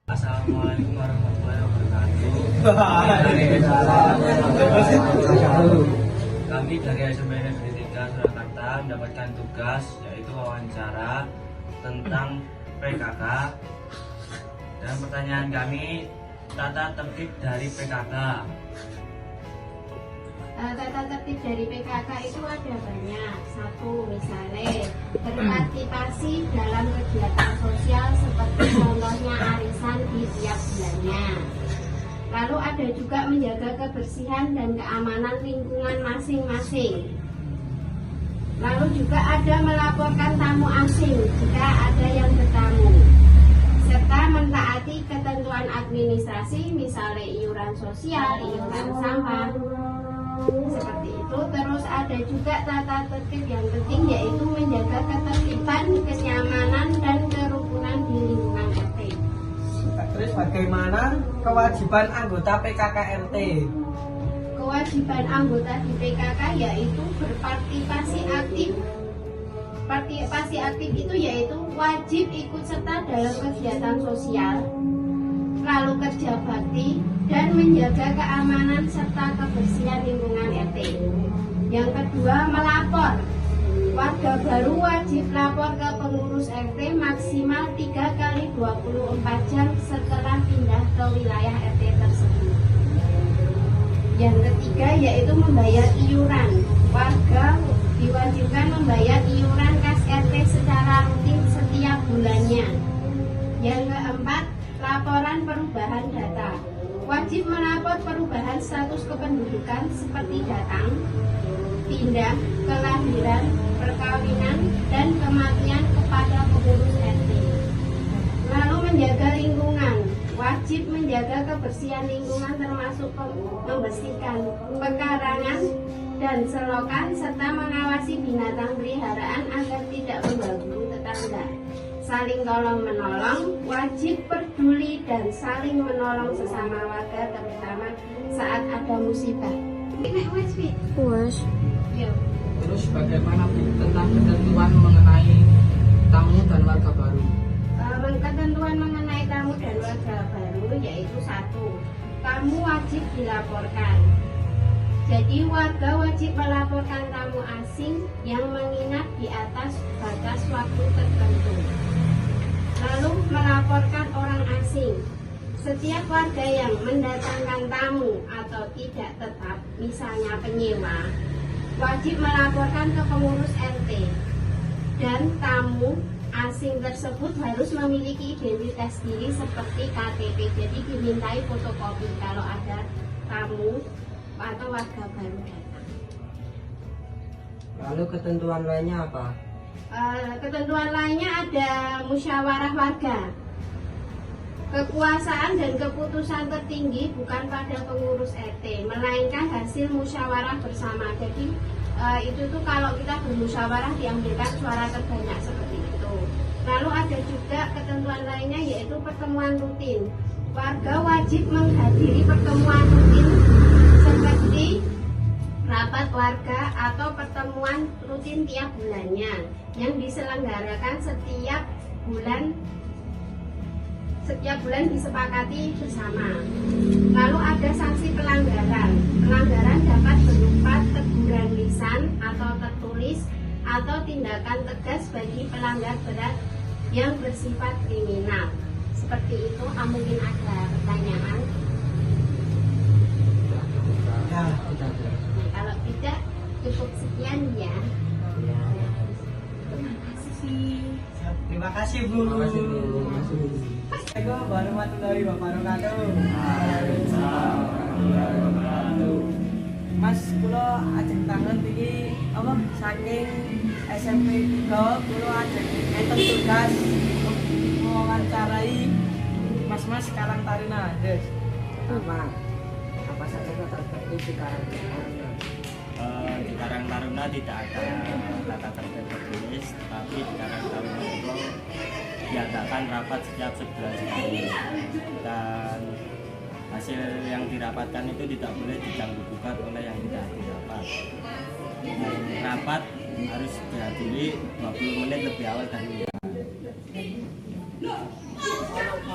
Assalamualaikum warahmatullahi wabarakatuh. Kami dari SMP Negeri 3 Surakarta mendapatkan tugas yaitu wawancara tentang PKK. Dan pertanyaan kami, tata tertib dari PKK. Tata tertib dari PKK itu ada banyak. Satu, misalnya berpartisipasi dalam kegiatan sosial seperti contohnya arisan di tiap bulannya. Lalu ada juga menjaga kebersihan dan keamanan lingkungan masing-masing. Lalu juga ada melaporkan tamu asing jika ada yang bertamu, serta mentaati ketentuan administrasi, misalnya iuran sosial, iuran sampah, seperti itu. Terus ada juga tata tertib yang penting, yaitu menjaga ketertiban, kenyamanan, dan kerukunan di lingkungan RT. Terus bagaimana kewajiban anggota PKK RT? Kewajiban anggota di PKK yaitu berpartisipasi aktif. Partisipasi aktif itu yaitu wajib ikut serta dalam kegiatan sosial, lalu kerja bakti, dan menjaga keamanan serta kebersihan lingkungan RT. Yang kedua, melapor. Warga baru wajib lapor ke pengurus RT maksimal 3 kali 24 jam setelah pindah ke wilayah RT tersebut. Yang ketiga yaitu membayar iuran. Warga diwajibkan membayar iuran kas RT secara rutin setiap bulannya. Yang keempat, laporan perubahan data. Wajib melapor perubahan status kependudukan seperti datang, pindah, kelahiran, perkawinan, dan kematian kepada pengurus RT. Lalu menjaga lingkungan. Wajib menjaga kebersihan lingkungan termasuk membersihkan pekarangan dan selokan serta mengawasi binatang peliharaan agar tidak mengganggu tetangga. Saling tolong menolong, wajib peduli dan saling menolong sesama warga terutama saat ada musibah. Terus bagaimana tentang ketentuan mengenai tamu dan warga baru? Ketentuan mengenai tamu dan warga baru yaitu satu, tamu wajib dilaporkan. Jadi warga wajib melaporkan tamu asing yang menginap di atas batas waktu tertentu. Lalu melaporkan orang asing. Setiap warga yang mendatangkan tamu atau tidak tetap, misalnya penyewa, wajib melaporkan ke pengurus RT. Dan tamu asing tersebut harus memiliki identitas diri seperti KTP. Jadi dimintai fotokopi kalau ada tamu atau warga baru datang. Lalu ketentuan lainnya apa? Ketentuan lainnya ada musyawarah warga. Kekuasaan dan keputusan tertinggi bukan pada pengurus RT, melainkan hasil musyawarah bersama. Jadi itu tuh kalau kita bermusyawarah diambilkan suara terbanyak seperti itu. Lalu ada juga ketentuan lainnya yaitu pertemuan rutin. Warga wajib menghadiri pertemuan rutin seperti rapat warga atau pertemuan rutin tiap bulannya yang diselenggarakan setiap bulan disepakati bersama. Lalu ada sanksi pelanggaran. Pelanggaran dapat berupa teguran lisan atau tertulis atau tindakan tegas bagi pelanggar berat yang bersifat kriminal. Seperti itu. Mungkin ada pertanyaan? Ya, Kalau tidak, cukup sekian ya. Terima kasih. Terima kasih Bu. Assalamualaikum warahmatullahi wabarakatuh. Mas, kula ajeng tangan iki apa saking SMP 3 kula ajeng enten tugas mewawancarai Mas-mas Karang Taruna. Des. Pertama, apa saja tata tertib di Karang Taruna? Di Karang Taruna tidak ada tata tertib tertulis, tapi di Karang Taruna itu diadakan rapat setiap sebulan sekali. Dan hasil yang dirapatkan itu tidak boleh diganggu gugat oleh yang tidak dirapat. Rapat harus dihadiri 20 menit lebih awal dari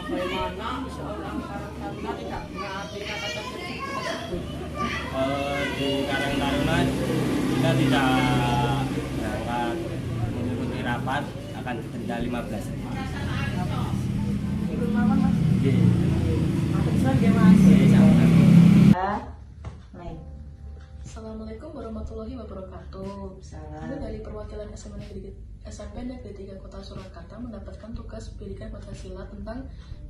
Bagaimana akan didenda 15.000. Ikut mama Mas. Nggih. Matur suwun nggih Mas. Nggih, sama-sama. Baik. Assalamualaikum warahmatullahi wabarakatuh. Kami dari perwakilan SMP Negeri 3 Kota Surakarta mendapatkan tugas pendidikan Pancasila tentang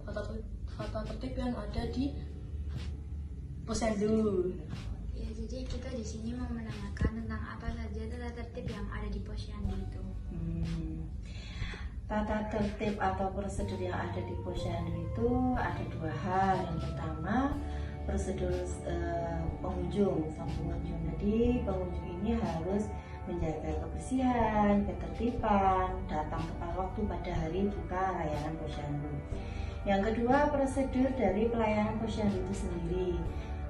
tata tertib yang ada di Posyandu. Ya, jadi kita di sini mau menanyakan tentang apa saja tata tertib yang ada di Posyandu itu. Tata tertib atau prosedur yang ada di Posyandu itu ada dua hal. Yang pertama, prosedur pengunjung. Jadi pengunjung ini harus menjaga kebersihan, ketertiban, datang tepat waktu pada hari buka layanan Posyandu. Yang kedua, prosedur dari pelayanan Posyandu itu sendiri.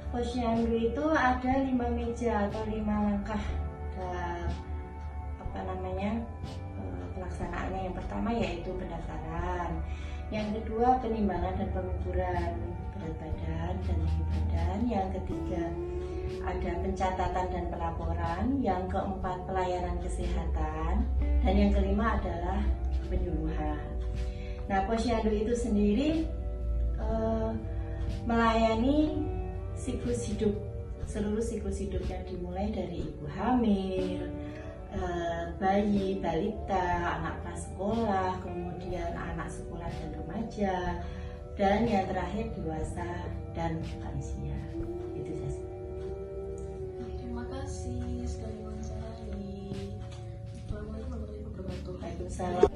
Posyandu itu ada 5 meja atau 5 langkah pelaksanaannya. Yang pertama yaitu pendaftaran, yang kedua penimbangan dan pengukuran berat badan dan tinggi badan, yang ketiga ada pencatatan dan pelaporan, yang keempat pelayanan kesehatan, dan yang kelima adalah penyuluhan. Nah, Posyandu itu sendiri melayani siklus hidup, seluruh siklus hidup yang dimulai dari ibu hamil, bayi, balita, anak prasekolah, kemudian anak sekolah dan remaja, dan yang terakhir dewasa dan lansia. Itu saja. Terima kasih sekali Mas Ali. Assalamualaikum warahmatullahi wabarakatuh. Waalaikumsalam.